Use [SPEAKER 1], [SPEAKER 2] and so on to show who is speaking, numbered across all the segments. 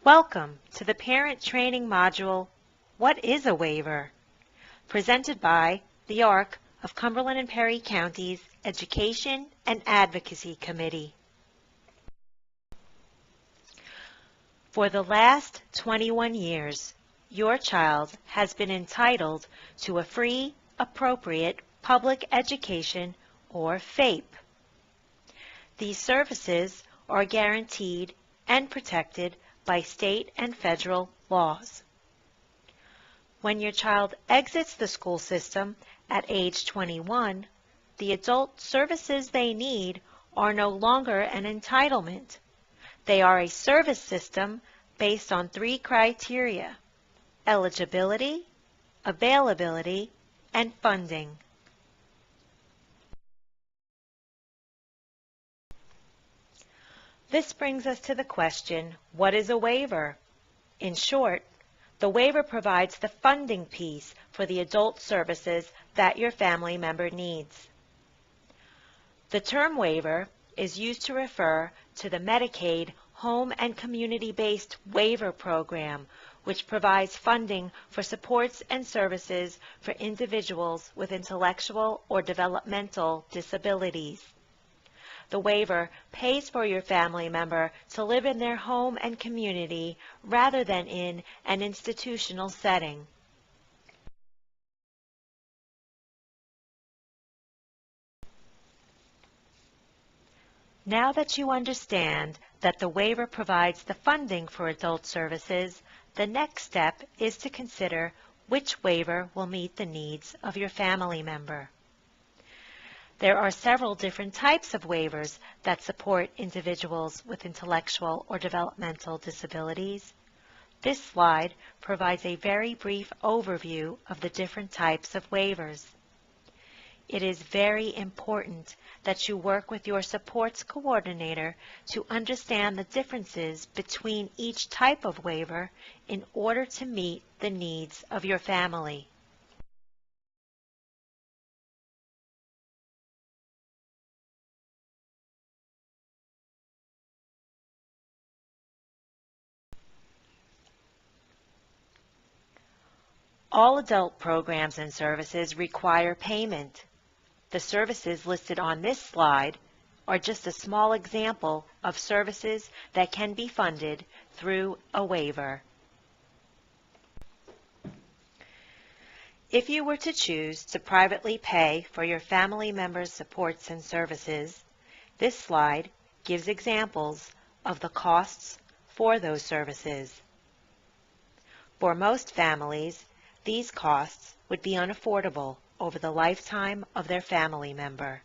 [SPEAKER 1] Welcome to the Parent Training Module, What is a Waiver? Presented by the ARC of Cumberland and Perry Counties Education and Advocacy Committee. For the last 21 years, your child has been entitled to a free, appropriate public education, or FAPE. These services are guaranteed and protected by state and federal laws. When your child exits the school system at age 21, the adult services they need are no longer an entitlement. They are a service system based on 3 criteria: eligibility, availability, and funding. This brings us to the question, what is a waiver? In short, the waiver provides the funding piece for the adult services that your family member needs. The term waiver is used to refer to the Medicaid Home and Community-Based Waiver Program, which provides funding for supports and services for individuals with intellectual or developmental disabilities. The waiver pays for your family member to live in their home and community rather than in an institutional setting. Now that you understand that the waiver provides the funding for adult services, the next step is to consider which waiver will meet the needs of your family member. There are several different types of waivers that support individuals with intellectual or developmental disabilities. This slide provides a very brief overview of the different types of waivers. It is very important that you work with your supports coordinator to understand the differences between each type of waiver in order to meet the needs of your family. All adult programs and services require payment. The services listed on this slide are just a small example of services that can be funded through a waiver. If you were to choose to privately pay for your family members' supports and services, this slide gives examples of the costs for those services. For most families, these costs would be unaffordable over the lifetime of their family member.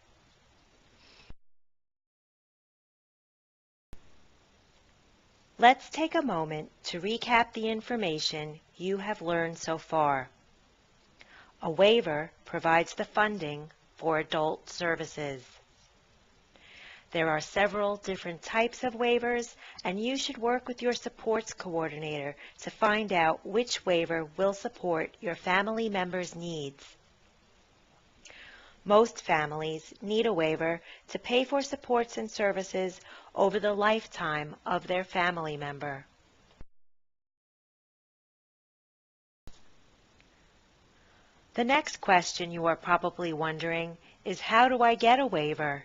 [SPEAKER 1] Let's take a moment to recap the information you have learned so far. A waiver provides the funding for adult services. There are several different types of waivers, and you should work with your supports coordinator to find out which waiver will support your family member's needs. Most families need a waiver to pay for supports and services over the lifetime of their family member. The next question you are probably wondering is, how do I get a waiver?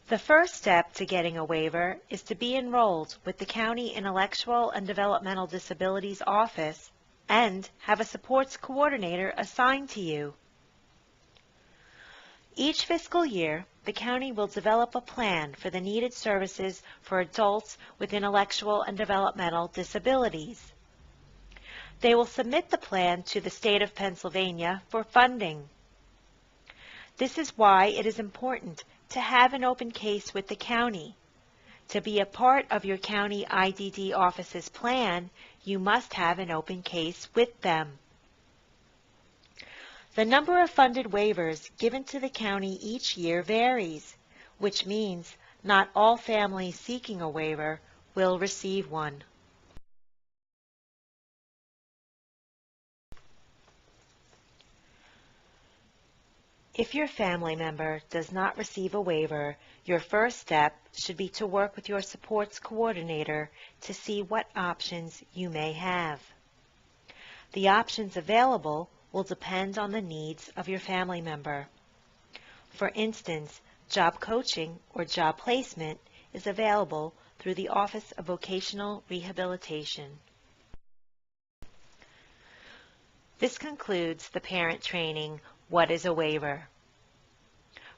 [SPEAKER 1] The first step to getting a waiver is to be enrolled with the County Intellectual and Developmental Disabilities Office and have a supports coordinator assigned to you. Each fiscal year, the county will develop a plan for the needed services for adults with intellectual and developmental disabilities. They will submit the plan to the state of Pennsylvania for funding. This is why it is important to have an open case with the county. To be a part of your county IDD office's plan, you must have an open case with them. The number of funded waivers given to the county each year varies, which means not all families seeking a waiver will receive one. If your family member does not receive a waiver, your first step should be to work with your supports coordinator to see what options you may have. The options available will depend on the needs of your family member. For instance, job coaching or job placement is available through the Office of Vocational Rehabilitation. This concludes the parent training, What is a Waiver?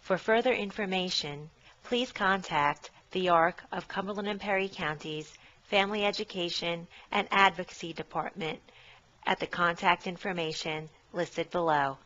[SPEAKER 1] For further information, please contact the ARC of Cumberland and Perry Counties Family Education and Advocacy Department at the contact information listed below.